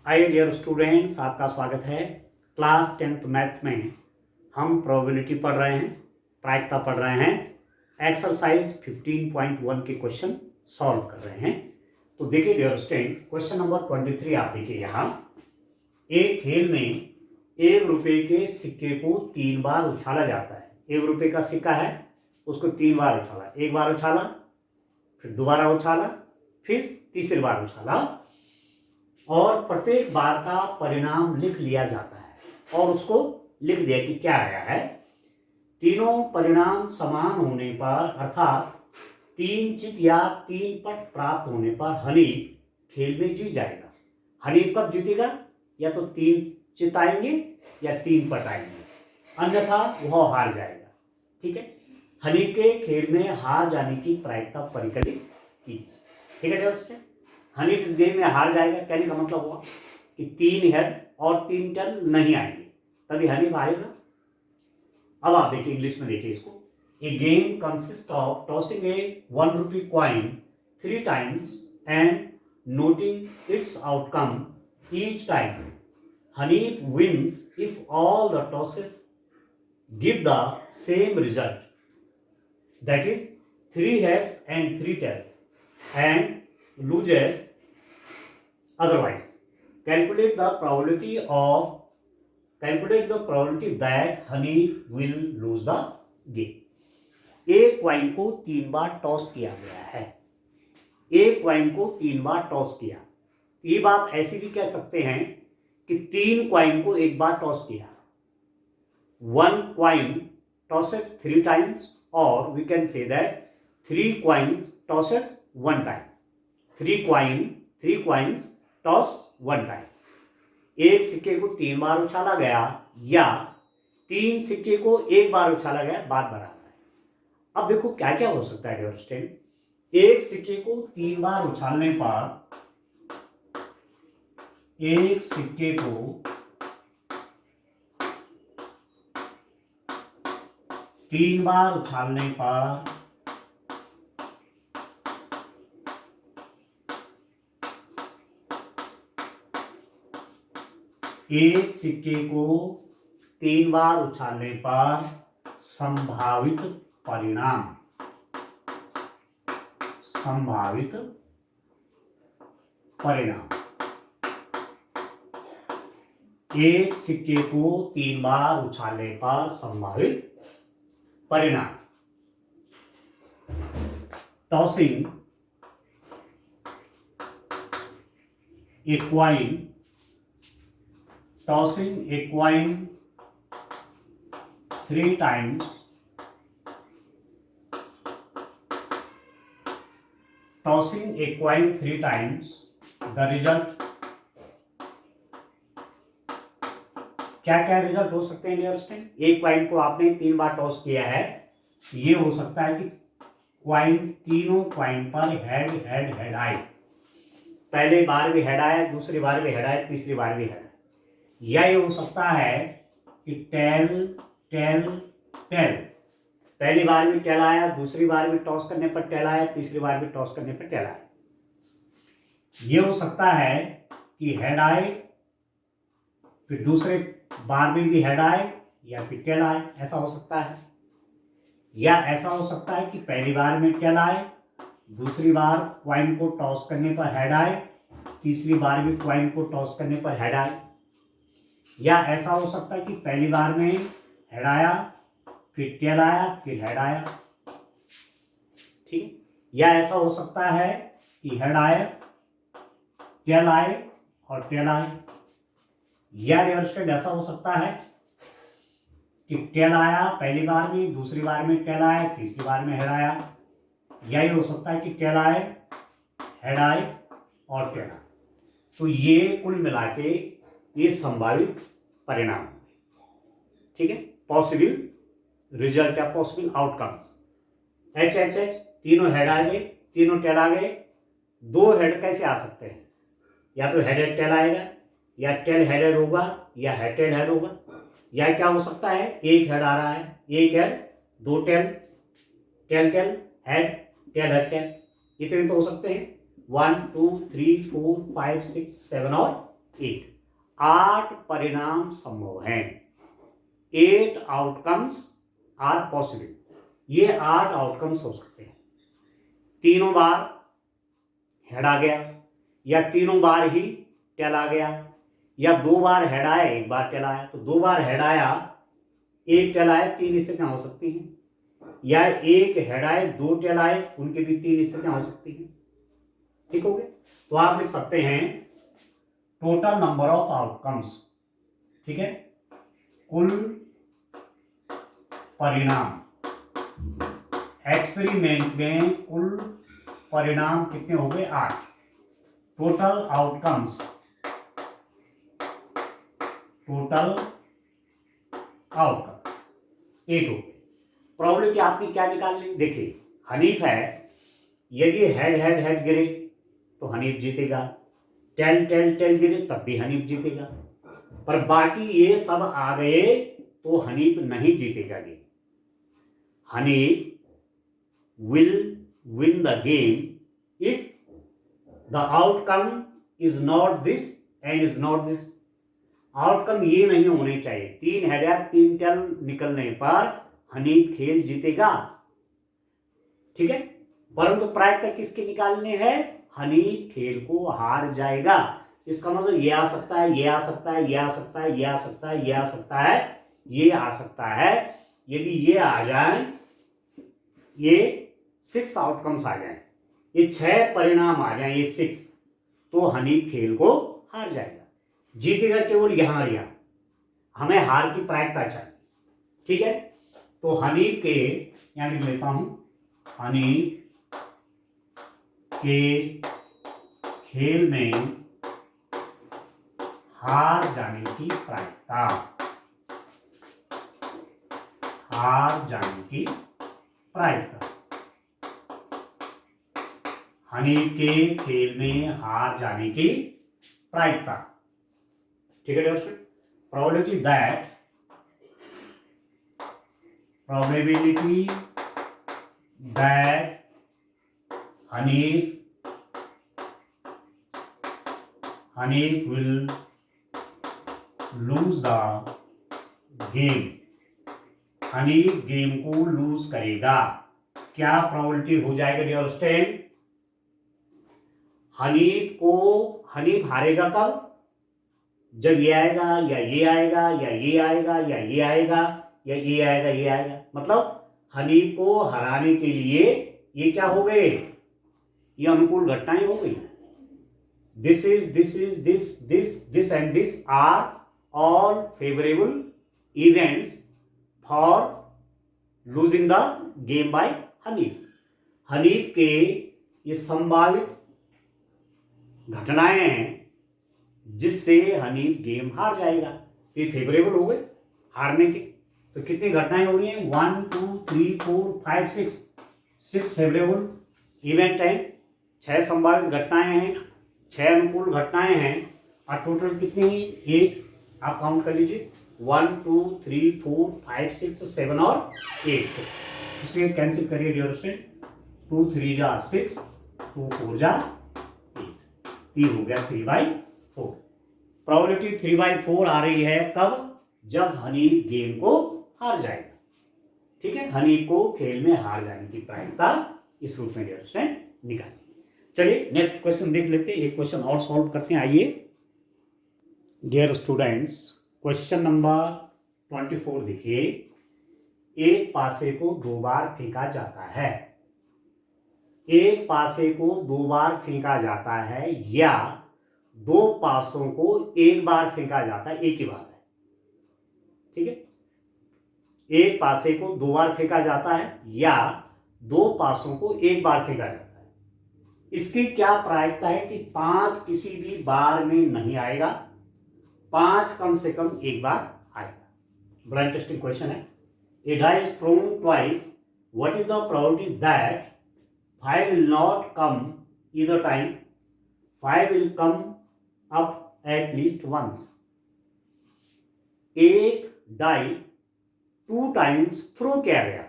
Hi dear students, आपका स्वागत है। क्लास 10th मैथ्स में हम प्रोबेबिलिटी पढ़ रहे हैं, प्रायिकता पढ़ रहे हैं। एक्सरसाइज 15.1 के क्वेश्चन सॉल्व कर रहे हैं। तो देखिए डियर स्टूडेंट, क्वेश्चन नंबर 23 आप देखिए यहाँ। एक खेल में 1 रुपये के सिक्के को 3 बार उछाला जाता है। 1 रुपये का सिक्का है, उसको 3 बार उछाला। एक बार उछाला, फिर दोबारा उछाला, फिर तीसरी बार उछाला, और प्रत्येक बार का परिणाम लिख लिया जाता है और उसको लिख दिया कि क्या आया है। तीनों परिणाम समान होने पर, अर्थात 3 चित या 3 पट प्राप्त होने पर हनीफ खेल में जीत जाएगा। हनीफ कब जीतेगा? या तो 3 चित आएंगे या 3 पट आएंगे, अन्यथा वह हार जाएगा। ठीक है, हनीफ के खेल में हार जाने की प्रायिकता परिकलित कीजिए। ठीक है दोस्तों, हनीफ इस गेम में हार जाएगा। कहने का मतलब हुआ कि 3 हेड और 3 टेल नहीं आएंगे, तभी हनीफ हारेगा। अब आप देखिए, इंग्लिश में देखिए इसको। A game consist of tossing a 1 rupee coin 3 times and noting its outcome each time. Hanif wins if all the tosses give the same result, that is 3 heads and 3 tails, and loses otherwise. Calculate the probability that Hanif will lose the game. एक coin को 3 बार toss किया गया है। एक coin को 3 बार toss किया। ये बात ऐसी भी कह सकते हैं कि 3 क्वाइन को एक बार टॉस किया। 1 coin tosses 3 times, or we can say that 3 coins tosses 1 time. 3 coins toss 1 time. एक सिक्के को 3 बार उछाला गया या 3 सिक्के को एक बार उछाला गया, बात बराबर है। अब देखो क्या क्या हो सकता है डियर स्टूडेंट। एक सिक्के को 3 बार उछालने पर, एक सिक्के को 3 बार उछालने पर एक सिक्के को 3 बार उछालने पर संभावित परिणाम, एक सिक्के को 3 बार उछालने पर संभावित परिणाम। Tossing a coin 3 times, the result, क्या क्या रिजल्ट हो सकते हैं डियर स्टूडेंट। एक क्वाइन को आपने 3 बार टॉस किया है, ये हो सकता है कि तीनों क्वाइन पर हेड हेड हेड आए। पहले बार भी हेड आया, दूसरी बार भी हेड आया, तीसरी बार भी हेड आया। या ये हो सकता है कि टेल टेल टेल, पहली बार भी टेल आया, दूसरी बार भी टॉस करने पर टेल आया, तीसरी बार भी टॉस करने पर टेल आया। ये हो सकता है कि हेड आए, फिर दूसरे बार में भी हेड आए या फिर टेल आए, ऐसा हो सकता है। या ऐसा हो सकता है कि पहली बार में टेल आए, दूसरी बार क्वाइन को टॉस करने पर हेड आए, तीसरी बार भी क्वाइन को टॉस करने पर हेड आए। या ऐसा हो सकता है कि पहली बार में हेड आया, फिर टेल आया, फिर हेड आया। ठीक। या ऐसा हो सकता है कि हेड आए, टेल आए और टेल आए। या डियर स्टूडेंट ऐसा हो सकता है कि टेल आया पहली बार में, दूसरी बार में टेल आया, तीसरी बार में हेड आया। या ये हो सकता है कि टेल आए, हेड आए और टेल आए। तो ये कुल मिला के ये संभावित परिणाम, ठीक है, पॉसिबल रिजल्ट या possible outcomes. H H H, तीनों हेड आ गए, तीनों टेल आ गए। 2 हेड कैसे आ सकते हैं? या तो हेडेड टेल आएगा, या टेल हेडेड होगा, या हेड टेल हेड होगा। या क्या हो सकता है, एक हेड आ रहा है, एक head, 2 tail, tail tail head, tail head tail, इतने तो हो सकते हैं। 1 2 3 4 5 6 7 और 8। 8 परिणाम संभव हैं। 8 आउटकम्स आर पॉसिबल। ये 8 आउटकम्स हो सकते हैं। तीनों बार हेड आ गया, या तीनों बार ही टेल आ गया, या 2 बार हेड आया 1 बार टेल आया। तो 2 बार हेड आया 1 टेल आया, 3 स्थितियां हो सकती हैं। या 1 हेड आए 2 टेल आए, उनके भी 3 स्थितियां हो सकती हैं। ठीक हो गया। तो आप लिख सकते हैं टोटल नंबर ऑफ आउटकम्स। ठीक है, कुल परिणाम, एक्सपेरिमेंट में कुल परिणाम कितने हो गए? 8। टोटल आउटकम्स, टोटल आउटकम्स 8 हो गए। प्रोबेबिलिटी आपने क्या निकालनी? देखिए, हनीफ है, यदि हेड हेड हेड गिरे तो हनीफ जीतेगा, टेल टेल टेल गिरे तब भी हनीफ जीतेगा। पर बाकी ये सब आ गए तो हनीफ नहीं जीतेगा game. Hanif will win the game if the outcome is not this and is not this. Outcome ये नहीं होने चाहिए। 3 हेड या 3 टेल निकलने पर हनीफ खेल जीतेगा। ठीक है, परंतु प्रायिकता किसके निकालने हैं? हनीफ खेल को हार जाएगा। इसका मतलब ये आ सकता है, ये आ सकता है, ये आ सकता है, ये आ सकता है, ये आ सकता है, ये आ सकता है। यदि ये आ जाए, ये 6 आउटकम्स आ जाए, ये 6 परिणाम आ जाए, ये 6, तो हनीफ खेल को हार जाएगा। जीतेगा केवल यहां या हमें हार की प्रायिकता चाहिए। ठीक है, तो हनीफ के, यहां लिख लेता हूं, हनीफ के खेल में हार जाने की प्रायिकता, हार जाने की प्रायिकता, हनीफ के खेल में हार जाने की प्रायिकता। ठीक है दोस्तों, probability that, probability that Hanif will lose the game. Hanif game को लूज करेगा। क्या प्रोबेबिलिटी हो जाएगा डियर स्टूडेंट? हनीफ हारेगा कब? जब ये आएगा या ये आएगा या ये आएगा या ये आएगा या ये आएगा, ये आएगा। मतलब हनीफ को हराने के लिए ये क्या हो गए? ये अनुकूल घटनाएं हो गई। This and this are all favourable events for losing the game by Hanif. Hanif के ये संभावित घटनाएं हैं जिससे हनीफ गेम हार जाएगा। ये फेवरेबल हो गए हारने के। तो कितनी घटनाएं हो रही हैं? 1 2 3 4 5 6 फेवरेबल इवेंट हैं, 6 संभावित घटनाएं हैं, 6 अनुकूल घटनाएं हैं, और टोटल कितनी है? 8। आप काउंट कर लीजिए, 1 2 3 4 5 6 7 और 8। इसे कैंसिल करिए डियर स्टूडेंट। 2 3 जा 6, 2 4 जा 8, ये हो गया 3/4। प्रोबेबिलिटी 3/4 आ रही है कब? जब हनीफ गेम को हार जाएगा। ठीक है, हनीफ को खेल में हार जाने की प्रायिकता इस रूप में डियर स्टूडेंट निकालिए। चलिए नेक्स्ट क्वेश्चन देख लेते हैं। एक क्वेश्चन और सॉल्व करते हैं, आइए डियर स्टूडेंट्स। क्वेश्चन नंबर 24 देखिए। एक पासे को 2 बार फेंका जाता है। एक पासे को 2 बार फेंका जाता है या 2 पासों को 1 बार फेंका जाता है, एक ही बात है। ठीक है, एक पासे को 2 बार फेंका जाता है या 2 पासों को 1 बार फेंका जाता है। इसकी क्या प्रायिकता है कि 5 किसी भी बार में नहीं आएगा, 5 कम से कम 1 बार आएगा। बड़ा इंटरेस्टिंग क्वेश्चन है। A die is thrown twice. What is the probability that 5 will not come either time? 5 will come up at least once. एक डाई 2 टाइम्स थ्रो किया गया।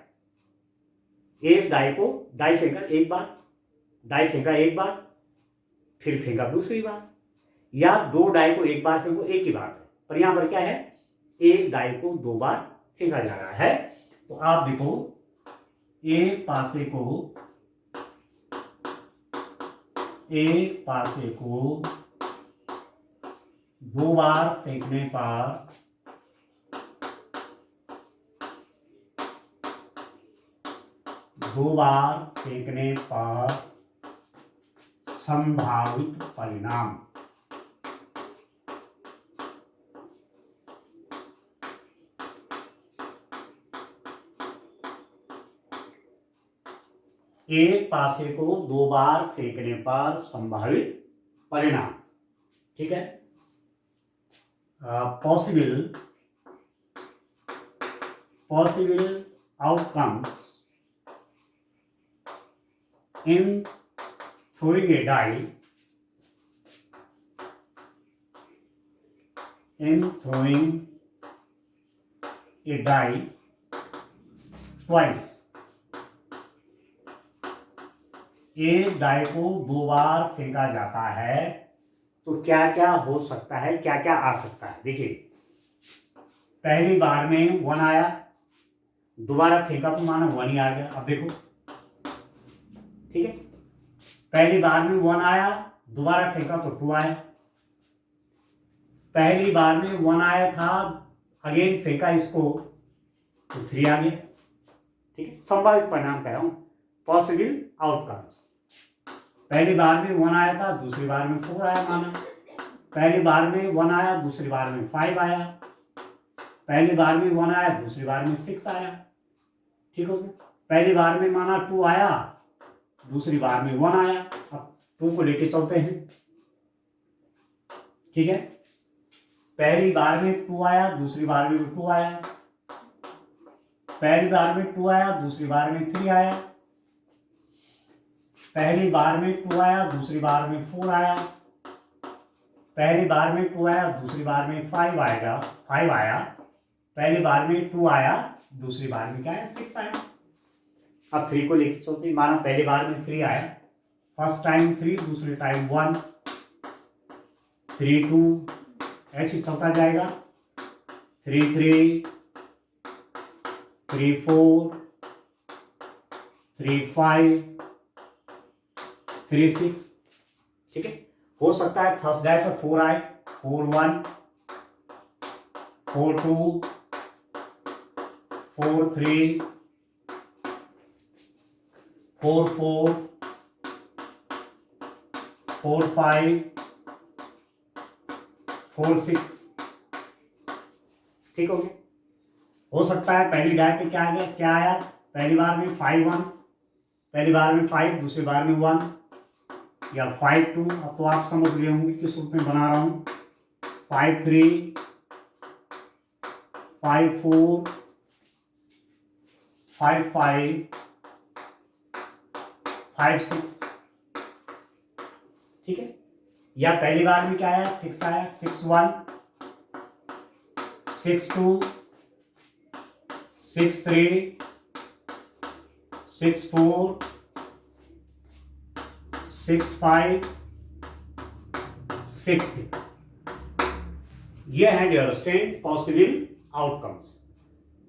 एक डाई को डाई फेंका एक बार, डाई फेंका एक बार, फिर फेंका दूसरी बार। या 2 डाई को एक बार फेंको, एक ही बात है, पर यहां पर क्या है, एक डाई को 2 बार फेंका जा रहा है। तो आप देखो एक पासे को 2 बार फेंकने पर संभावित परिणाम। एक पासे को 2 बार फेंकने पर संभावित परिणाम, ठीक है। Possible outcomes in throwing a die twice। एक डाई को 2 बार फेंका जाता है तो क्या क्या हो सकता है, क्या क्या आ सकता है। देखिए पहली बार में 1 आया, दोबारा फेंका तो मानो 1 ही आ गया। अब देखो ठीक है, पहली बार में 1 आया, दोबारा फेंका तो 2 आया। पहली बार में 1 आया था, अगेन फेंका इसको तो 3 आ गया। ठीक है, संभावित परिणाम कह रहा हूं, पॉसिबल आउटकम्स। पहली बार में 1 आया था, दूसरी बार में 4 आया माना। पहली बार में 1 आया, दूसरी बार में 5 आया। पहली बार में 1 आया, दूसरी बार में 6 आया। ठीक हो गया। पहली बार में माना 2 आया, दूसरी बार में 1 आया। अब 2 को लेके चलते हैं। ठीक है, पहली बार में 2 आया, दूसरी बार में 2 आया। पहली बार में 2 आया, दूसरी बार में 3 आया। पहली बार में 2 आया, दूसरी बार में 4 आया। पहली बार में 2 आया, दूसरी बार में 5 आया। पहली बार में 2 आया, दूसरी बार में क्या है, 6 आया। अब 3 को लेके चलते हैं। माना पहली बार में 3 आया, फर्स्ट टाइम 3, दूसरी टाइम 1, 3 2, ऐसे चलता जाएगा। 3 3, 3 4, 3 5, 3 6। ठीक है, हो सकता है फर्स्ट डाई पर 4 आए, 4 1, 4 2, 4 3, 4 4, 4 5, 4 6। ठीक हो गया। हो सकता है पहली डाई पे क्या आया, पहली बार में 5 1, पहली बार में 5, दूसरी बार में 1, या 5 2। अब तो आप समझ गए होंगे किस रूप में बना रहा हूं। 5 3, 5 4, 5 5, 5 6। ठीक है, या पहली बार में क्या आया, 6 आया, 6 1, 6 2, 6 3, 6 4, 6 5, 6 6। यह है डियर स्टूडेंट पॉसिबल आउटकम्स।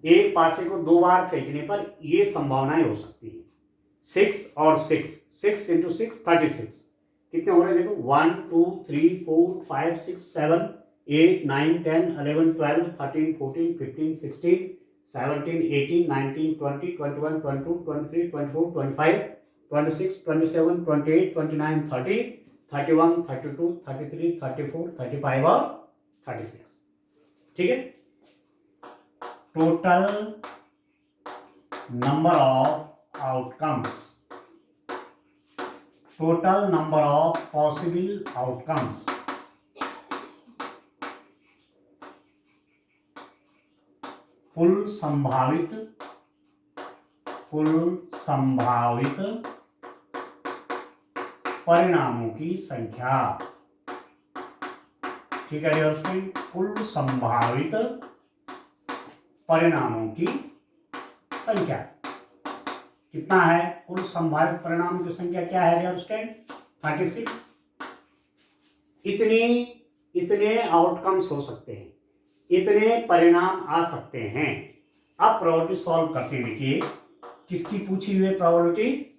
एक पासे को 2 बार फेंकने पर यह संभावनाएं हो सकती है। 6 और 6, 6 × 6 36। कितने हो रहे हैं देखो, 1 2 3 4 5 6 7 8 9 10 11 12 13 14 15 16 17 18 19 20 21 22 23 24 25 26 27 28 29 30 31 32 33 34 35 और 36। ठीक है, total number of outcomes, total number of possible outcomes, कुल संभावित परिणामों की संख्या। ठीक है डियर स्टूडेंट, कुल संभावित परिणामों की संख्या कितना है, कुल संभावित परिणामों की संख्या क्या है डियर स्टूडेंट, 36। इतनी इतने आउटकम्स हो सकते हैं, इतने परिणाम आ सकते हैं। अब प्रोबेबिलिटी सॉल्व करते देखिए, किसकी पूछी हुई प्रोबेबिलिटी,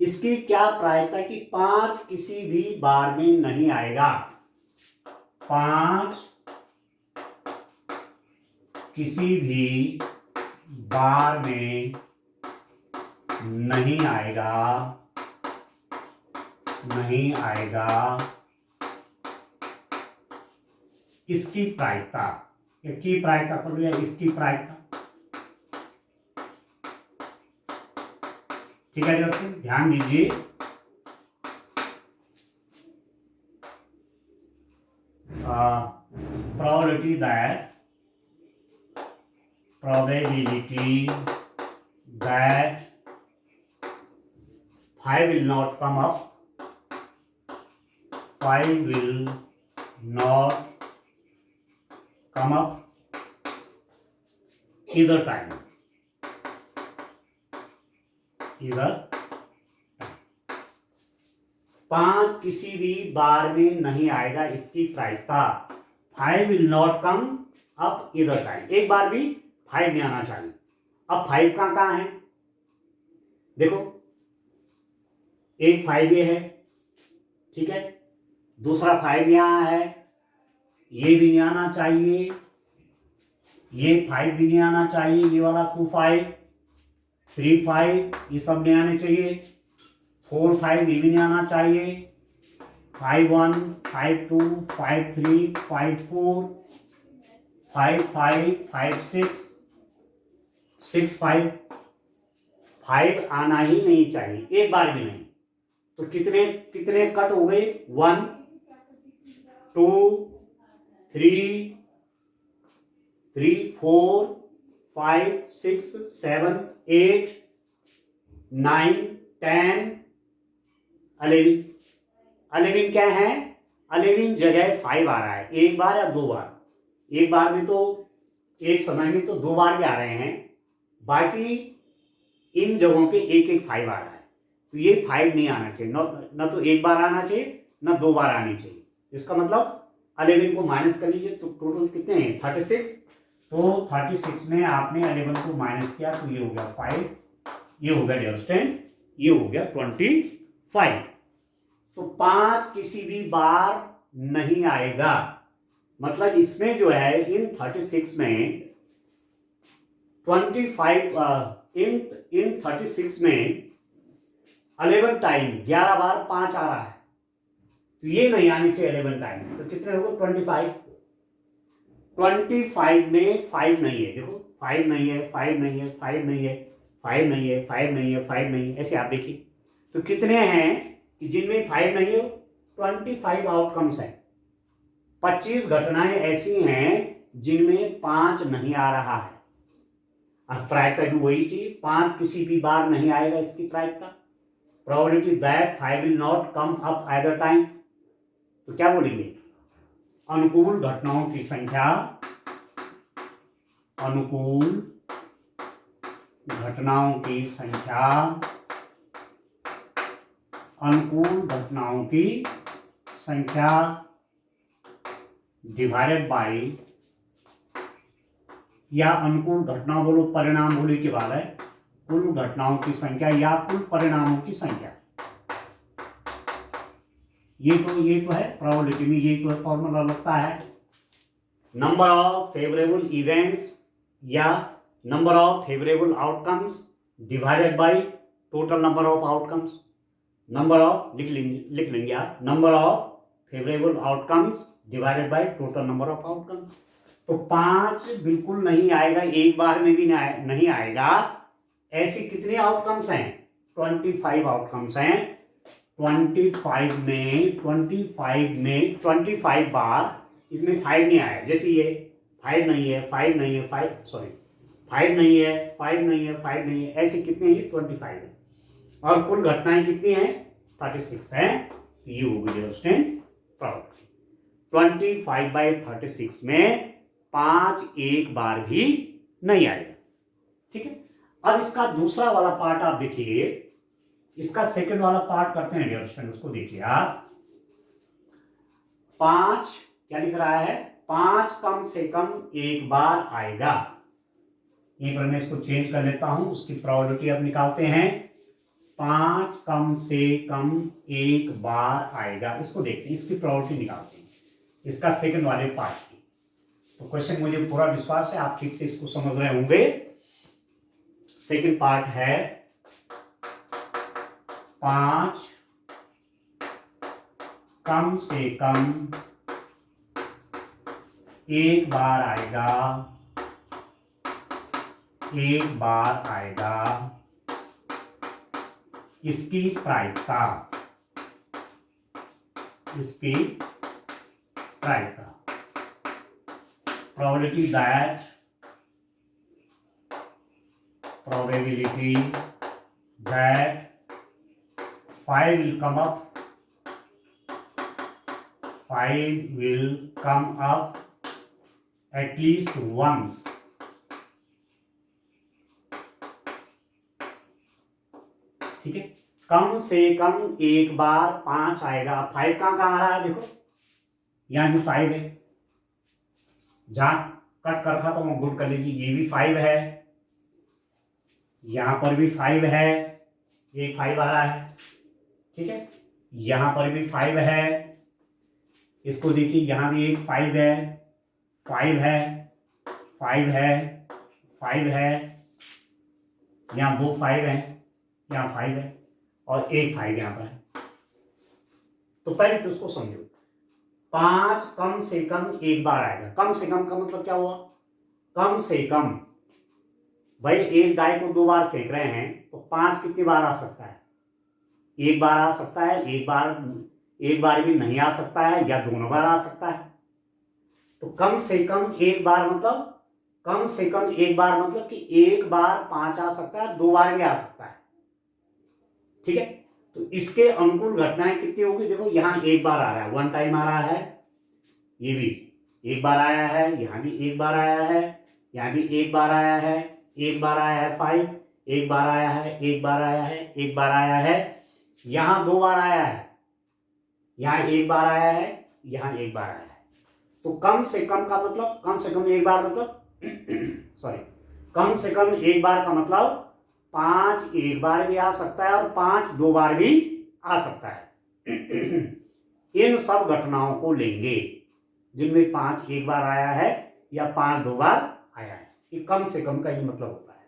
इसकी क्या प्रायिकता कि 5 किसी भी बार में नहीं आएगा, 5 किसी भी बार में नहीं आएगा, नहीं आएगा, इसकी प्रायिकता, की प्रायिकता पर है, इसकी प्रायिकता। ठीक है दोस्तों, ध्यान दीजिए, probability that 5 will not come up, 5 will not come up either time, either 5 किसी भी बार में नहीं आएगा, इसकी प्रायिकता 5 will not come up either time, एक बार भी 5 नहीं आना चाहिए। अब 5 कहाँ है, देखो एक 5 ये है, ठीक है, दूसरा 5 यहां है, ये भी नहीं आना चाहिए, ये 5 भी नहीं आना चाहिए, ये वाला 2 5 3 5 ये सब नहीं आने चाहिए, 4 5 ये भी नहीं आना चाहिए, 5 1 5 2 5 3 5 4 5 5 5 6 6 5 5 आना ही नहीं चाहिए, एक बार भी नहीं। तो कितने कितने कट हो गए, 1 2 3 4 5 6 7 8 9 10 11 11 क्या है, 11 जगह 5 आ रहा है, एक बार या दो बार, एक बार में तो एक समय में तो 2 बार भी आ रहे हैं, बाकी इन जगहों पे एक एक 5 आ रहा है, तो ये 5 नहीं आना चाहिए, न तो एक बार आना चाहिए न 2 बार आनी चाहिए। इसका मतलब 11 को माइनस कर लीजिए, तो टोटल कितने हैं 36, तो 36 में आपने 11 को माइनस किया तो ये हो गया 5, ये हो गया डियर स्टूडेंट, ये हो गया 25। तो 5 किसी भी बार नहीं आएगा, मतलब इसमें जो है इन 36 में 25 इन 36 में 11 टाइम 11 बार 5 आ रहा है, तो ये नहीं आनी चाहिए 11 टाइम, तो कितने हो गए 25। 25 में 5 नहीं है, देखो 5 नहीं है, 5 नहीं है, 5 नहीं है, 5 नहीं है, 5 नहीं है, 5 नहीं है, ऐसे आप देखिए, तो कितने हैं कि जिनमें 5 नहीं है, 25 आउटकम्स हैं, 25 घटनाएं ऐसी हैं जिनमें 5 नहीं आ रहा है। अब प्रायिकता भी वही चाहिए, 5 किसी भी बार नहीं आएगा, इसकी प्रायिकता, probability that 5 will not come up at the time, तो क्या बोलेंगे, अनुकूल घटनाओं की संख्या, अनुकूल घटनाओं की संख्या, अनुकूल घटनाओं की संख्या डिवाइडेड बाय, या अनुकूल घटना बोलो परिणाम बोलो के बाद है, कुल घटनाओं की संख्या या कुल परिणामों की संख्या, ये तो है प्रोबेबिलिटी में, ये तो फॉर्मूला लगता है, नंबर ऑफ फेवरेबल इवेंट्स या number of favourable outcomes divided by total number of outcomes, number of लिख लेंगे आप, number of favourable outcomes divided by total number of outcomes. तो 5 बिल्कुल नहीं आएगा, एक बार में भी नहीं आएगा, ऐसी कितने आउटकम्स हैं, 25 आउटकम्स हैं, 25 में 25 बार इसमें 5 नहीं आया, जैसे ये 5 नहीं है, 5 नहीं है, 5 नहीं है, 5 नहीं है, 5 नहीं है, ऐसे कितने हैं 25 है, और कुल घटनाएं कितनी हैं 36 हैं, ये हो गई प्रोबेबिलिटी 25/36 में 5 एक बार भी नहीं आएगा। ठीक है, अब इसका दूसरा वाला पार्ट आप देखिए, इसका सेकंड वाला पार्ट करते हैं डियर स्टूडेंट, उसको देखिए आप। 5 क्या लिख रहा है, 5 कम से कम एक बार आएगा। एक बार मैं इसको चेंज कर लेता हूं, उसकी प्रोबेबिलिटी अब निकालते हैं। 5 कम से कम एक बार आएगा, इसको देखते हैं, इसकी प्रोबेबिलिटी निकालते हैं, इसका सेकंड वाले पार्ट की। तो क्वेश्चन मुझे पूरा विश्वास है आप ठीक से इसको समझ रहे होंगे। सेकंड पार्ट है 5 कम से कम एक बार आएगा, एक बार आएगा, इसकी प्रायिकता, इसकी प्रायिकता, probability that 5 will come up, 5 will come up at least once, ठीक है। कम से कम एक बार 5 आएगा। 5 कहाँ आ रहा है, देखो यहाँ भी 5 है, जहां कट कर रखा तो वो गुड कर लीजिए, ये भी 5 है, यहां पर भी 5 है, एक 5 आ रहा है, ठीक है। यहां पर भी 5 है, इसको देखिए यहां भी एक 5 है, 5 है, 5 है, 5 है, यहां 2 5 है, यहाँ 5 है और एक 5 यहाँ पर है। तो पहले तो उसको समझो, 5 कम से कम एक बार आएगा। कम से कम का मतलब क्या हुआ, कम से कम, भाई एक डाई को 2 बार फेंक रहे हैं तो 5 कितनी बार आ सकता है, एक बार आ सकता है, एक बार भी नहीं आ सकता है, या दोनों बार आ सकता है। तो कम से कम एक बार मतलब, कम से कम एक बार मतलब कि एक बार 5 आ सकता है, 2 बार भी आ सकता है, ठीक है। तो इसके अनुकूल घटनाएं कितनी होगी, देखो यहां एक बार आ रहा है, 1 टाइम आ रहा है, ये भी एक बार आया है, यहां भी एक बार आया है, यहां भी एक बार आया है, एक बार आया है 5, एक बार आया है, एक बार आया है, एक बार आया है, यहां 2 बार आया है, यहां एक बार आया है, यहां एक बार आया है। तो कम से कम का मतलब, कम से कम एक बार मतलब सॉरी, कम से कम एक बार का मतलब 5 एक बार भी आ सकता है और 5 2 बार भी आ सकता है। इन सब घटनाओं को लेंगे जिनमें 5 एक बार आया है या 5 2 बार आया है, ये कम से कम का ही मतलब होता है।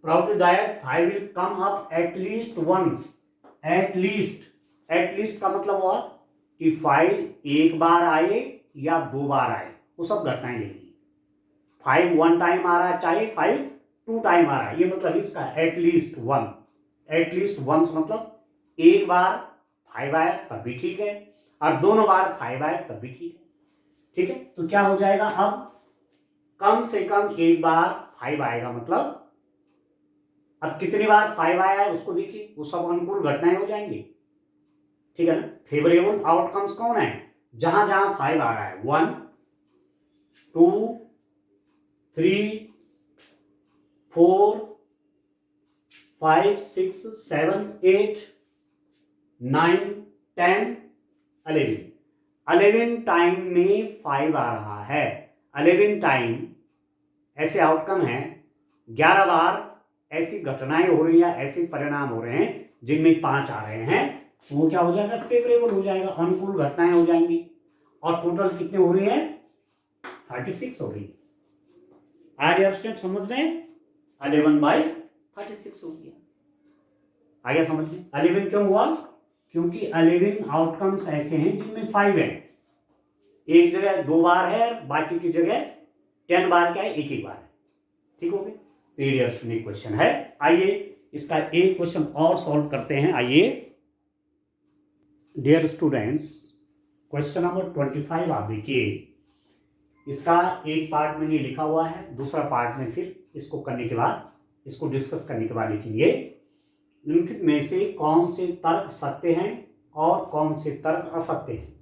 Probability that 5 will come up at least once, at least का मतलब हुआ कि 5 एक बार आए या 2 बार आए, वो सब घटनाएं लेंगी। 5 1 टाइम आ रहा है, चाहे 5 2 टाइम आ रहा है, ये मतलब इसका एटलीस्ट 1, एटलीस्ट वंस मतलब एक बार 5 आया तब भी ठीक है, और दोनों बार 5 आए तब भी ठीक है, ठीक है। तो क्या हो जाएगा, अब कम से कम एक बार 5 आएगा, मतलब अब कितनी बार 5 आया है उसको देखिए, वो सब अनुकूल घटनाएं हो जाएंगी, ठीक है ना। फेवरेबल आउटकम्स कौन है, जहां जहां 5 आ रहा है, 1 2 3 4 5 6 7 8 9 10 11, 11 टाइम में 5 आ रहा है। 11 टाइम ऐसे आउटकम है, 11 बार ऐसी घटनाएं हो रही हैं, ऐसे परिणाम हो रहे हैं जिनमें 5 आ रहे हैं, तो वो क्या हो जाएगा, फेवरेबल हो जाएगा, अनुकूल घटनाएं हो जाएंगी। और टोटल कितनी हो रही है, 36 हो रही है। डियर स्टूडेंट समझ में, 11/36 हो गया, आ गया समझ में। 11 क्यों हुआ, क्योंकि 11 आउटकम्स ऐसे हैं जिनमें 5 है, एक जगह 2 बार है, बाकी की जगह 10 बार क्या है, एक ही बार है, ठीक हो गया। तो डियर स्टूडेंट क्वेश्चन है, आइए इसका एक क्वेश्चन और सॉल्व करते हैं। आइए डियर स्टूडेंट्स, क्वेश्चन नंबर 25 आप देखिए, इसका एक पार्ट में ये लिखा हुआ है, दूसरा पार्ट में फिर इसको करने के बाद, इसको डिस्कस करने के बाद लिखेंगे, निम्नलिखित में से कौन से तर्क सत्य हैं और कौन से तर्क असत्य हैं,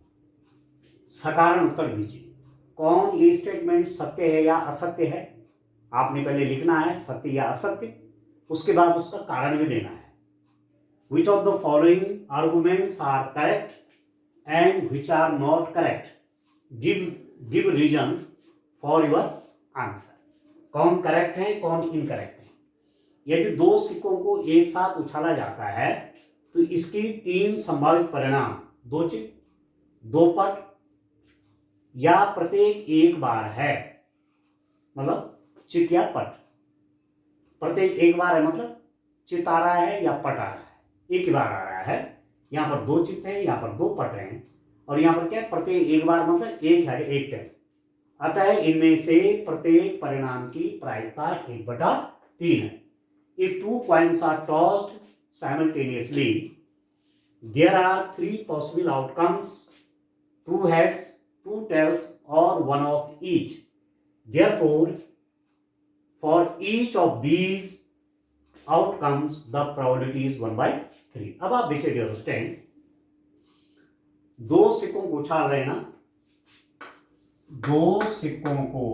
सकारण उत्तर दीजिए। कौन ये स्टेटमेंट सत्य है या असत्य है, आपने पहले लिखना है सत्य या असत्य, उसके बाद उसका कारण भी देना है। which of the following arguments are correct and which are not correct, give reasons for your answer. कौन करेक्ट है कौन इनकरेक्ट है। यदि दो सिक्कों को एक साथ उछाला जाता है तो इसकी तीन संभावित परिणाम, दो चित, दो पट या प्रत्येक एक बार है, मतलब चित या पट। प्रत्येक एक बार है मतलब चित आ रहा है या पट आ रहा है, एक ही बार आ रहा है। यहां पर दो चित है, यहां पर दो पट हैं, और यहां पर क्या है, प्रत्येक एक बार मतलब एक है, एक टेल। अतः इनमें से प्रत्येक परिणाम की प्रायिकता 1/3 है। If two coins are tossed simultaneously, there are three possible outcomes: two heads, two tails, or one of each. Therefore, for each of these outcomes, the probability is 1/3. अब आप देखिए डियर स्टूडेंट, दो सिक्कों को उछाल रहे हैं ना, दो सिक्कों को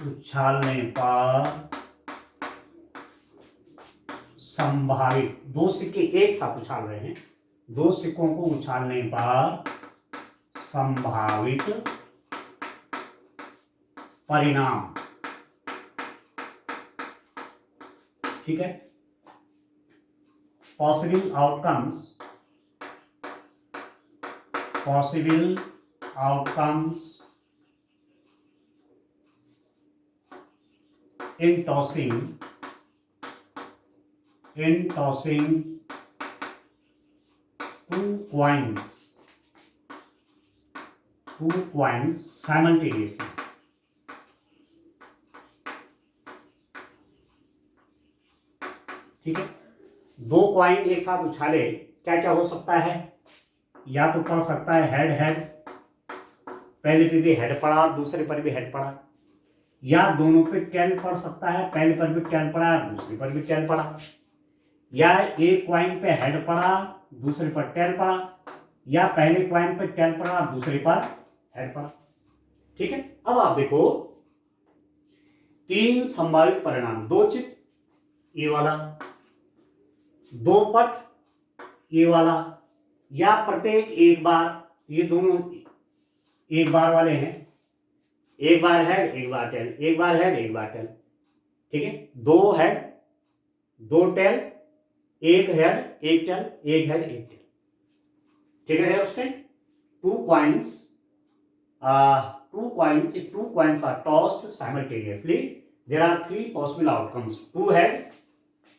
उछालने पर संभावित, दो सिक्के एक साथ उछाल रहे हैं, दो सिक्कों को उछालने पर संभावित परिणाम, ठीक है, possible outcomes in tossing two coins simultaneously. ठीक है, दो कॉइन एक साथ उछाले, क्या क्या हो सकता है, या तो पड़ सकता है हेड हेड, पहले पे भी हेड पड़ा और दूसरे पर भी हेड पड़ा, या दोनों पे टेल पड़ सकता है, पहले पर भी टेल पड़ा और दूसरे पर भी टेल पड़ा, या एक कॉइन पे हेड पड़ा दूसरे पर टेल पड़ा, या पहले कॉइन पे टेल पड़ा और दूसरे पर हेड पड़ा। ठीक है, अब आप देखो तीन संभावित परिणाम, दो चित ये वाला, दो पट ये वाला, या प्रत्येक एक बार, ये दोनों एक बार वाले हैं, एक बार हेड एक बार टेल, एक बार हेड एक बार टेल। ठीक है, दो हेड दो टेल, एक हेड एक टेल, एक हेड एक टेल। ठीक है student, two coins are tossed simultaneously, there are three possible outcomes: two heads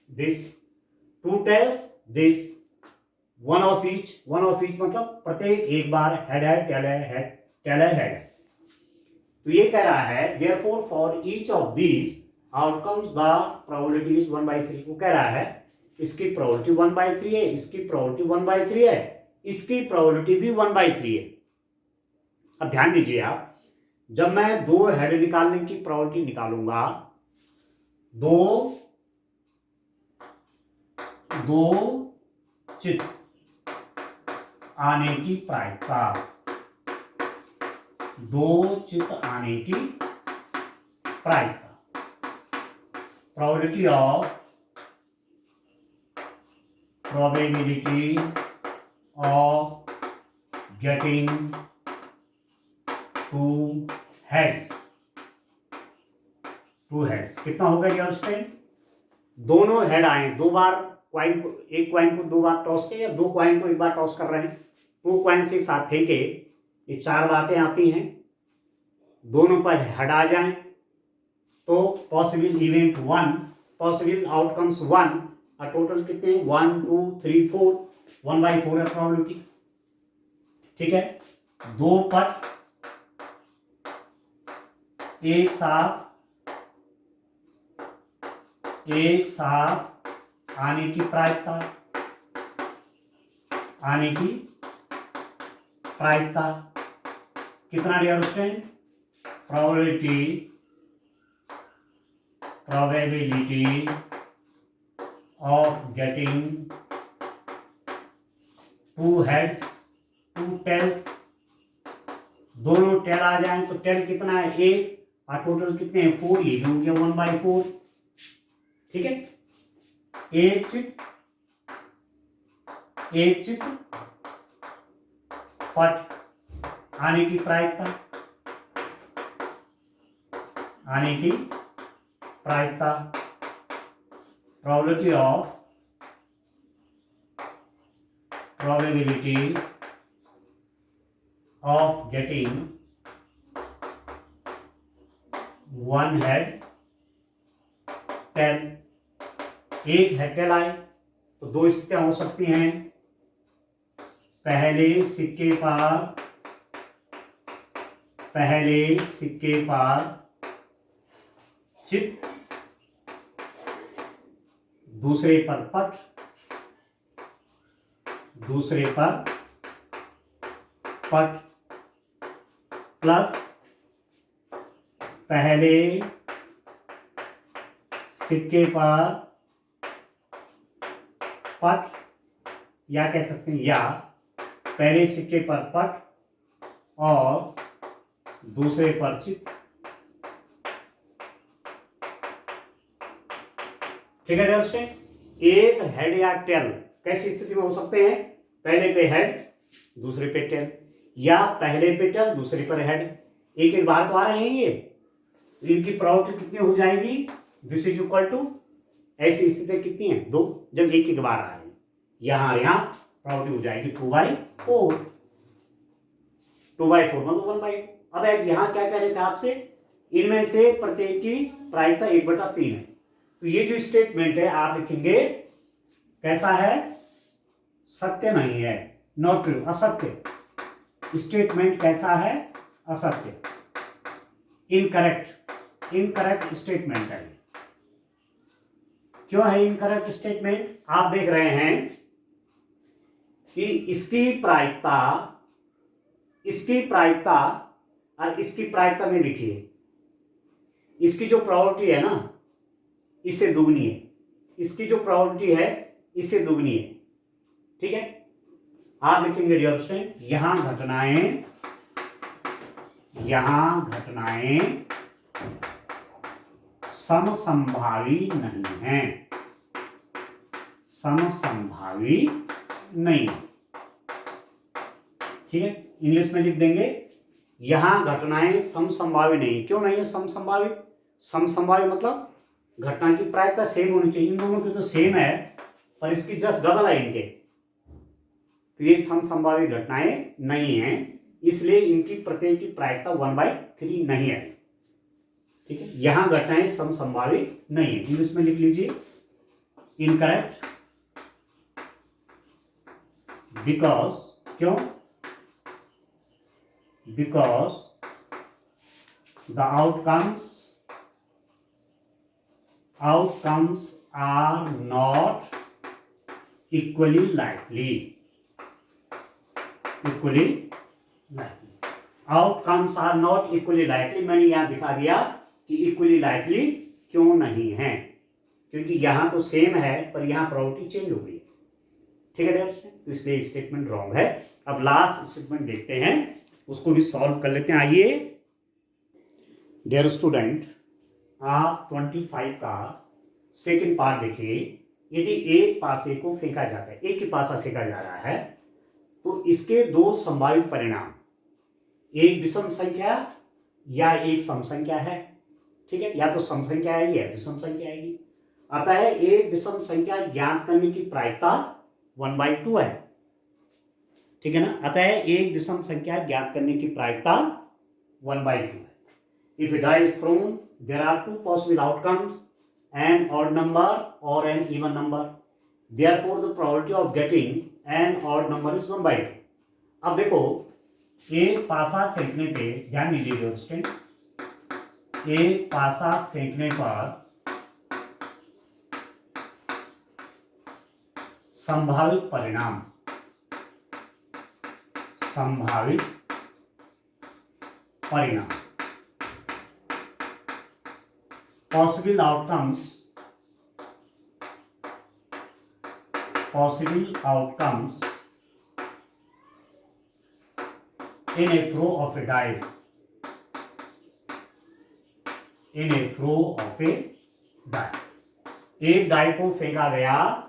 this, two tails this, one of each मतलब प्रत्येक एक बार हेड है टेल है, हेड टेल है हेड है। तो ये कह रहा है therefore for each of these outcomes the probability is 1/3। वो कह रहा है इसकी प्रोबेबिलिटी 1/3 है, इसकी प्रोबेबिलिटी 1/3 है, इसकी प्रोबेबिलिटी भी 1/3 है। अब ध्यान दीजिए आप, जब मैं दो हेड निकालने की प्रोबेबिलिटी निकालूंगा, दो चित आने की प्रायिकता, दो चित आने की प्रायिकता, probability of getting two heads कितना होगा डियर स्टूडेंट, दोनों हेड आए, दो बार क्वाइन को, एक क्वाइन को दो बार टॉस किया या दो क्वाइन को एक बार टॉस कर रहे हैं, टू क्वाइंस एक साथ फेंके, ये चार बातें आती हैं, दोनों पर हेड आ जाएं तो पॉसिबल इवेंट 1, पॉसिबल आउटकम्स 1, और टोटल कितने 1 2 3 4, 1/4 है प्रोबेबिलिटी। ठीक है, दो पट एक साथ आने की प्रायिकता कितना dear student, probability of getting two heads two tails, दोनों टेल आ जाएं तो टेल कितना है एक, और टोटल कितने हैं 4, ये भी हो गया 1/4। ठीक है, एक चित पट आने की प्रायिकता, probability of getting one head tail, एक हेड टेल आए तो दो स्थितियां हो सकती हैं। पहले सिक्के पर चित, दूसरे पर पट, प्लस पहले सिक्के पर पट, या कह सकते हैं या पहले सिक्के पर पट और दूसरे पर चित। ठीक है दोस्तों, एक हेड या टेल कैसी स्थिति में हो सकते हैं? पहले पे हेड दूसरे पे टेल, या पहले पे टेल दूसरे पर हेड। एक एक बार तो आ रहे हैं ये, इनकी प्रोबेबिलिटी कितनी हो जाएगी? दिस इज इक्वल टू, ऐसी स्थिति कितनी है? 2, जब एक एक बार आ रही है। यहां प्रोबेबिलिटी हो जाएगी 2/4, 2/4 मतलब 1/2। अब यहां क्या कह रहे थे आपसे, इनमें से प्रत्येक की प्रायिकता 1/3 है। तो ये जो स्टेटमेंट है आप लिखेंगे कैसा है? सत्य नहीं है, नॉट ट्रू, असत्य। स्टेटमेंट कैसा है? असत्य, इनकरेक्ट स्टेटमेंट है। क्यों है इनकरेक्ट स्टेटमेंट? आप देख रहे हैं कि इसकी प्रायिकता और इसकी प्रायिकता में देखिए, इसकी जो प्रोबेबिलिटी है ना इससे दुगनी है, इसकी जो प्रोबेबिलिटी है इससे दुगनी है। ठीक है, आप लिखेंगे डियर स्टूडेंट, यहां घटनाएं समसंभावी नहीं। ठीक है, इंग्लिश में लिख देंगे, यहां घटनाएं समसंभावी नहीं। क्यों नहीं है समसंभावी? समसंभावी मतलब घटना की प्रायिकता सेम होनी चाहिए। इन दोनों की तो सेम है, पर इसकी जस्ट डबल है इनके, तो ये समसंभावी घटनाएं नहीं है, इसलिए इनकी प्रत्येक की प्रायिकता 1/3 नहीं है। ठीक है, यहां घटनाएं समसंभावी नहीं है। इंग्लिश में लिख लीजिए, इनकरेक्ट बिकॉज, क्यों? Because the outcomes are not equally likely. Outcomes are not equally likely, मैंने यहां दिखा दिया कि इक्वली लाइकली क्यों नहीं है, क्योंकि यहां तो सेम है पर यहां प्रोबेबिलिटी चेंज हो गई। ठीक है दोस्तों, तो इसलिए स्टेटमेंट रॉन्ग है। अब लास्ट स्टेटमेंट देखते हैं, उसको भी सॉल्व कर लेते हैं। आइए डियर स्टूडेंट, आप 25 का सेकंड पार्ट देखिए। यदि एक पासे को फेंका जाता है, एक ही पासा फेंका जा रहा है, तो इसके दो संभावित परिणाम, एक विषम संख्या या एक सम संख्या है। ठीक है, या तो सम संख्या आएगी या विषम संख्या आएगी। अतः एक विषम संख्या ज्ञात करने की प्रायिकता 1/2 है। ठीक है ना, अतः एक विषम संख्या ज्ञात करने की प्रायिकता 1/2 है। If a die is thrown, there are two possible outcomes, an odd number or an even number. Therefore, the probability of getting an odd number is 1/2. अब देखो, एक पासा फेंकने पे ध्यान दीजिए स्टूडेंट, एक पासा फेंकने पर संभावित परिणाम, possible outcomes in a throw of a dice in a throw of a die. एक डाई को फेंका गया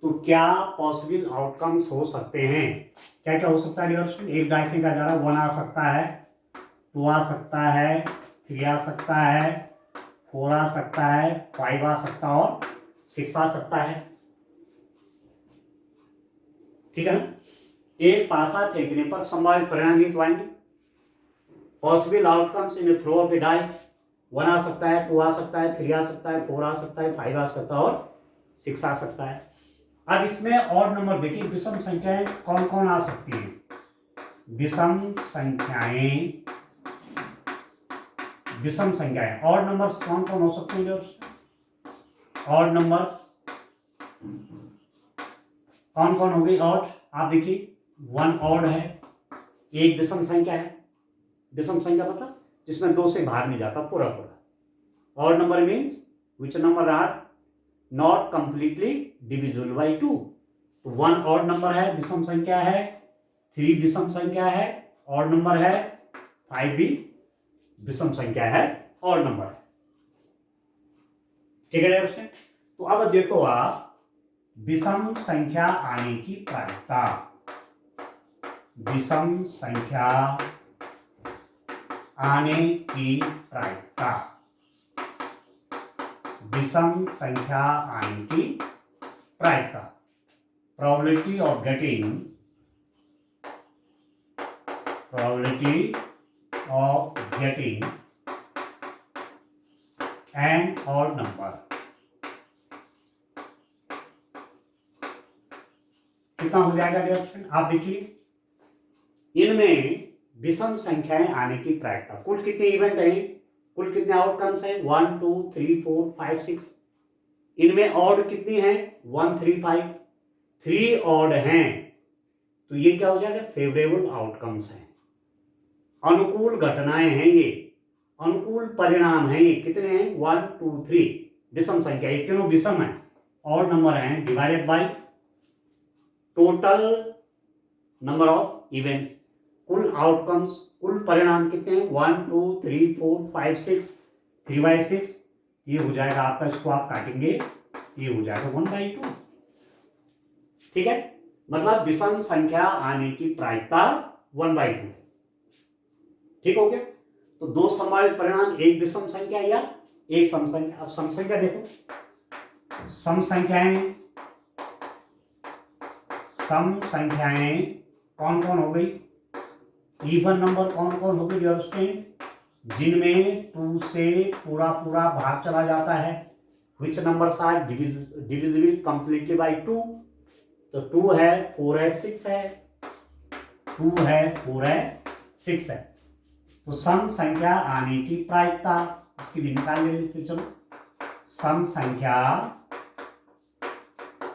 तो क्या पॉसिबल आउटकम्स हो सकते हैं? क्या क्या हो सकता है डियर स्टूडेंट? एक डाई फेंका जा रहा है, 1 आ सकता है, 2 आ सकता है, 3 आ सकता है, 4 आ सकता है, 5 आ सकता है और 6 आ सकता है। ठीक है ना? एक पासा फेंकने पर संभावित परिणाम गीत आएंगे। Possible outcomes in throw of a die, 1 आ सकता है, 2 आ सकता है, 3 आ सकता है, 4 आ सकता है, 5 आ सकता है और 6 आ सकता है। अब इसमें और नंबर देखिए, विषम संख्याएं कौन कौन आ सकती हैं? विषम संख्याएं और नंबर्स कौन कौन हो सकते हैं? और नंबर्स कौन कौन हो गई? और आप देखिए 1 ऑड है, एक विषम संख्या है। विषम संख्या मतलब जिसमें 2 से बाहर नहीं जाता पूरा पूरा। Odd number means which number are not completely divisible by 2। तो 1 ऑड नंबर है, विषम संख्या है, 3 विषम संख्या है, ऑड नंबर है, 5 भी विषम संख्या है, ऑड नंबर है। ठीक है दोस्तों? तो अब देखो आप विषम संख्या आने की प्रायिकता। विषम संख्या आने की प्रायिकता, विषम संख्या आने की प्रायिकता, probability of getting an odd number। कितना हो जाएगा डियर स्टूडेंट? आप देखिए इनमें विषम संख्याएं आने की प्रायिकता, कुल कितने इवेंट हैं, कुल कितने आउटकम्स हैं? 1 2 3 4 5 6। इनमें ऑड कितनी है? 1 3 5। 3 ऑड हैं तो ये क्या हो जाएगा? फेवरेबल आउटकम्स हैं, अनुकूल घटनाएं हैं, ये अनुकूल परिणाम हैं। ये कितने हैं? 1 2 3 विषम संख्या, ये तीनों विषम है, और नंबर हैं divided by total number of events. कुल आउटकम्स, कुल परिणाम कितने हैं? 1 2 3 4 5 6, 3/6। ये हो जाएगा आपका, इसको आप काटेंगे, ये हो जाएगा 1/2। ठीक है? मतलब विषम संख्या आने की प्रायिकता 1/2। ठीक हो गया? तो 2 संभावित परिणाम, एक विषम संख्या या एक सम संख्या। अब सम संख्या देखो, सम संख्याएं कौन कौन हो गई? इवन नंबर कौन कौन हो गई डियर स्टूडेंट? जिनमें 2 से पूरा पूरा भाग चला जाता है। Which numbers are divisible completely by 2? तो 2 है, 4 है, 6 है, 2 है, 4 है, 6 है। तो सम संख्या आने की प्रायिकता, इसकी भी निकाल लेते चलो। सम संख्या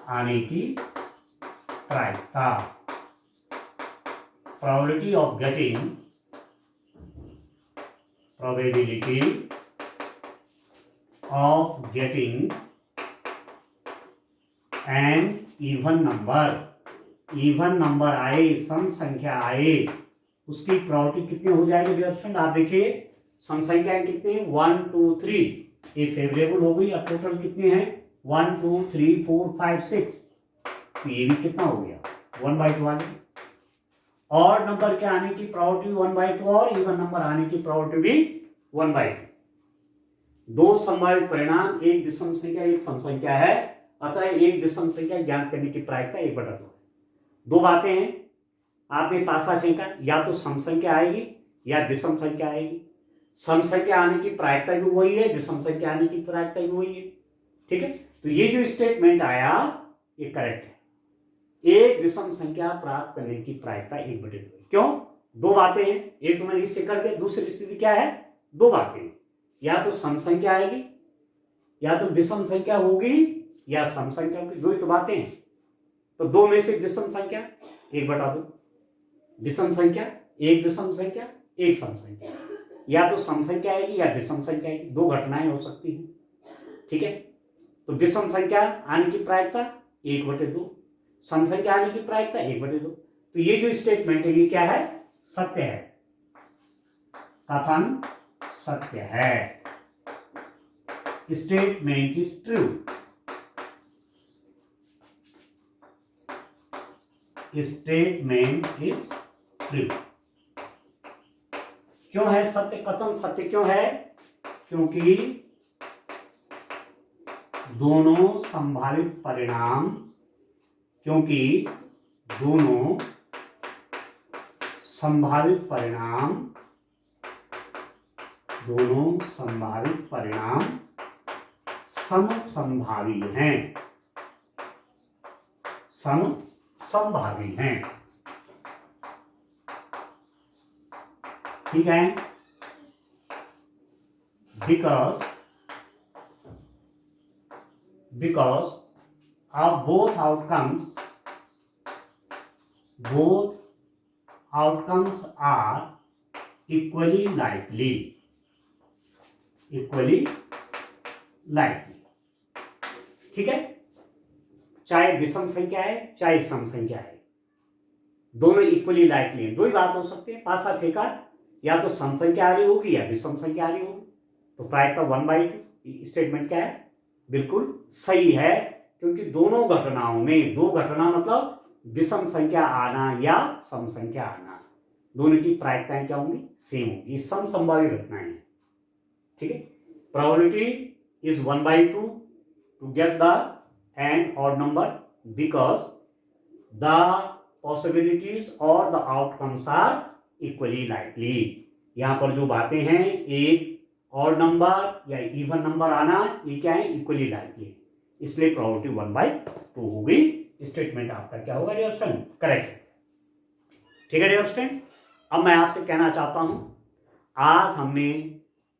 आने की प्रायिकता, probability of getting an even number आए, सम संख्या आए, उसकी प्रोबेबिलिटी कितनी हो जाएगी डियर स्टूडेंट? आप देखिए सम संख्याएं कितनी है? 1 2 3, ये फेवरेबल हो गई। अब टोटल कितनी है? 1 2 3 4 5 6, तो ये भी कितना हो गया? 1/2 आ गया। और नंबर के आने की प्रोबेबिलिटी 1/2 और इवन नंबर आने की प्रोबेबिलिटी भी 1/2। 2 संभावित परिणाम, एक विषम संख्या एक सम संख्या है, अतः एक विषम संख्या ज्ञात करने की प्रायिकता 1/2 है। 2 बातें हैं, आपने पासा फेंका, या तो सम संख्या आएगी या विषम संख्या आएगी। सम संख्या आने की प्रायिकता भी वही है, विषम संख्या आने की प्रायिकता भी वही है। ठीक है? तो ये जो स्टेटमेंट आया ये करेक्ट है। एक विषम संख्या प्राप्त करने की प्रायिकता 1/2। क्यों? 2 बातें हैं, एक तो मैंने इससे कर दिया, दूसरी स्थिति क्या है? 2 बातें, या तो सम संख्या आएगी या तो विषम संख्या होगी या सम संख्या होगी, 2 ही तो बातें हैं। तो 2 में से विषम संख्या 1/2, विषम संख्या एक विषम संख्या एक सम संख्या, या तो सम संख्या आएगी या विषम संख्या आएगी, 2 घटनाएं हो सकती हैं। ठीक है? तो विषम संख्या आने की प्रायिकता 1/2, सम संख्या आने की प्रायिकता 1/2। तो ये जो स्टेटमेंट है ये क्या है? सत्य है, कथन सत्य है। statement is true. Statement is true. क्यों है सत्य कथन सत्य क्यों है? क्योंकि दोनों संभावित परिणाम समसंभावी हैं। ठीक है, because of both outcomes are equally likely. ठीक है, चाहे विषम संख्या है चाहे सम संख्या है, दोनों इक्वली लाइकली है। दो ही बात हो सकती है, पासा फेंका, या तो सम संख्या आ रही होगी या विषम संख्या आ रही होगी। तो प्रायिकता 1/2 स्टेटमेंट क्या है? बिल्कुल सही है, क्योंकि दोनों घटनाओं में, दो घटना मतलब विषम संख्या आना या सम संख्या आना, दोनों की प्रायिकताएं क्या होंगी? सेम होंगी। समसंभावी घटनाएं हैं। ठीक है, probability is 1/2 to get the an odd number because the possibilities और the outcomes are equally likely. यहां पर जो बातें हैं, एक ऑड नंबर या इवन नंबर आना, ये क्या है? इक्वली लाइकली, इसलिए प्रोबेबिलिटी 1/2 होगी। स्टेटमेंट आपका क्या होगा डियर स्टूडेंट? करेक्ट। ठीक है डियर स्टूडेंट, अब मैं आपसे कहना चाहता हूं, आज हमने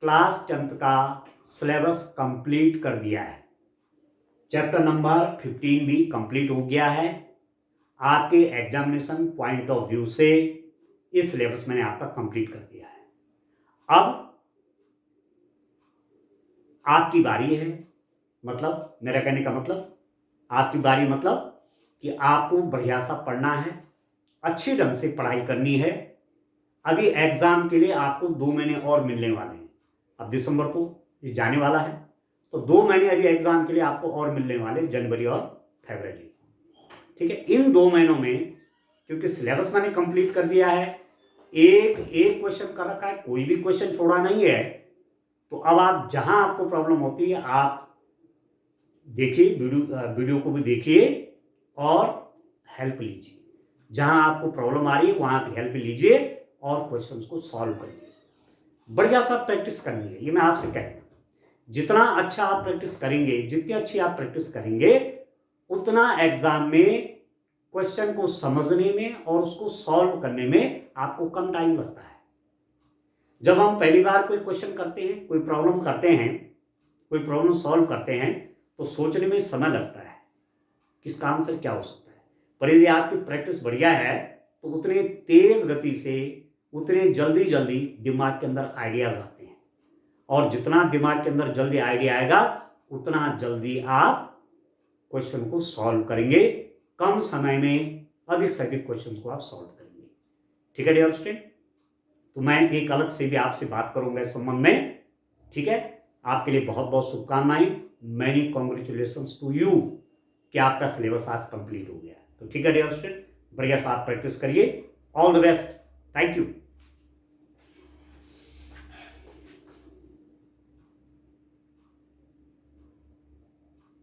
क्लास 10th का सिलेबस कंप्लीट कर दिया है। चैप्टर नंबर 15 भी कंप्लीट हो गया है। आपके एग्जामिनेशन पॉइंट ऑफ व्यू से इस सिलेबस मैंने आपका कंप्लीट कर दिया है। अब आपकी बारी है, मतलब मेरा कहने का मतलब आपकी बारी मतलब कि आपको बढ़िया सा पढ़ना है, अच्छी ढंग से पढ़ाई करनी है। अभी एग्जाम के लिए आपको 2 महीने और मिलने वाले हैं। अब दिसंबर तो जाने वाला है, तो 2 महीने अभी एग्जाम के लिए आपको और मिलने वाले, जनवरी और फरवरी। ठीक है, इन 2 महीनों में क्योंकि सिलेबस मैंने कंप्लीट कर दिया है, एक क्वेश्चन कर रखा है, कोई भी क्वेश्चन छोड़ा नहीं है। तो अब आप जहां आपको प्रॉब्लम होती है, आप देखिए, वीडियो को भी देखिए और हेल्प लीजिए। जहां आपको प्रॉब्लम आ रही है वहां पे हेल्प लीजिए और क्वेश्चंस को सॉल्व करिए। बढ़िया सा प्रैक्टिस करनी है, ये मैं आपसे कह रहा हूं। जितना अच्छा आप प्रैक्टिस करेंगे, जितनी अच्छी आप प्रैक्टिस करेंगे, उतना एग्जाम में क्वेश्चन को समझने में और उसको सॉल्व करने में आपको कम टाइम लगता है। जब हम पहली बार कोई क्वेश्चन करते हैं, कोई प्रॉब्लम करते हैं, कोई प्रॉब्लम सॉल्व करते हैं, तो सोचने में समय लगता है कि इसका आंसर क्या हो सकता है। पर यदि आपकी प्रैक्टिस बढ़िया है तो उतने तेज गति से, उतने जल्दी जल्दी दिमाग के अंदर आइडियाज आते हैं, और जितना दिमाग के अंदर जल्दी आइडिया आएगा उतना जल्दी आप क्वेश्चन को सॉल्व करेंगे। कम समय में अधिक से अधिक क्वेश्चन को आप सॉल्व करेंगे। ठीक है डियर स्टूडेंट, तो मैं एक अलग से भी आपसे बात करूंगा इस संबंध में। ठीक है, आपके लिए बहुत बहुत शुभकामनाएं। मैनी कॉन्ग्रेचुलेशंस टू यू कि आपका सिलेबस आज कंप्लीट हो गया। तो ठीक है डियर स्टूडेंट, बढ़िया से आप प्रैक्टिस करिए। All the best, thank you.